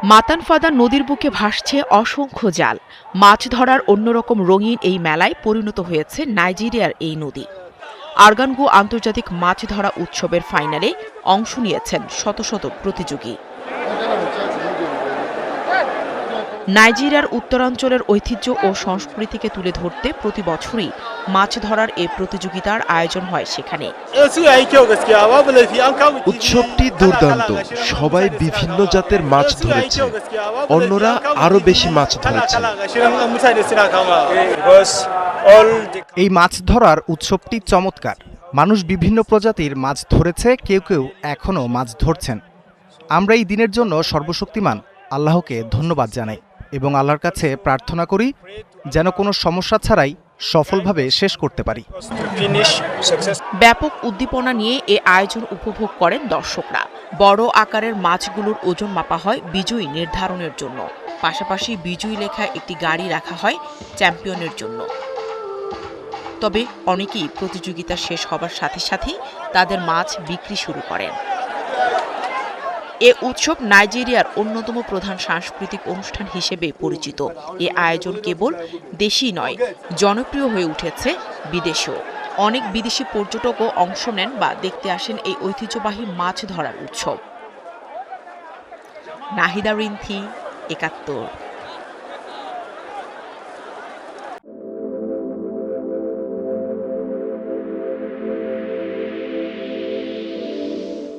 মাতানফাদা নদীর বুকে ভাসছে অসংখ্য জাল। মাছ ধরার অন্যরকম রঙিন এই মেলায় পরিণত হয়েছে নাইজেরিয়ার এই নদী। আরগানগু আন্তর্জাতিক মাছ ধরা উৎসবের ফাইনালে অংশ নিয়েছেন শত শত প্রতিযোগী। নাইজেরিয়ার উত্তরাঞ্চলের ঐতিহ্য ও সংস্কৃতিকে তুলে ধরতে প্রতি বছরই মাছ ধরার এই প্রতিযোগিতার আয়োজন হয় সেখানে। উৎসবটি দুর্দান্ত, সবাই বিভিন্ন জাতের মাছ ধরেছে, অন্যরা আরো বেশি মাছ ধরেছে। এই মাছ ধরার উৎসবটি চমৎকার। মানুষ বিভিন্ন প্রজাতির মাছ ধরেছে, কেউ কেউ এখনও মাছ ধরছেন। আমরা এই দিনের জন্য সর্বশক্তিমান আল্লাহকে ধন্যবাদ জানাই এবং আল্লাহর কাছে প্রার্থনা করি যেন কোনো সমস্যা ছাড়াই সফলভাবে শেষ করতে পারি। ব্যাপক উদ্দীপনা নিয়ে এ আয়োজন উপভোগ করেন দর্শকরা। বড় আকারের মাছগুলোর ওজন মাপা হয় বিজয়ী নির্ধারণের জন্য। পাশাপাশি বিজয়ী লেখা একটি গাড়ি রাখা হয় চ্যাম্পিয়নের জন্য। তবে অনেকেই প্রতিযোগিতা শেষ হবার সাথে সাথেই তাদের মাছ বিক্রি শুরু করেন। এ উৎসব নাইজেরিয়ার অন্যতম প্রধান সাংস্কৃতিক অনুষ্ঠান হিসেবে পরিচিত। এ আয়োজন কেবল দেশই নয়, জনপ্রিয় হয়ে উঠেছে বিদেশেও। অনেক বিদেশি পর্যটকও অংশ নেন বা দেখতে আসেন এই ঐতিহ্যবাহী মাছ ধরার উৎসব। নাহিদা রিন্থি, ৭১।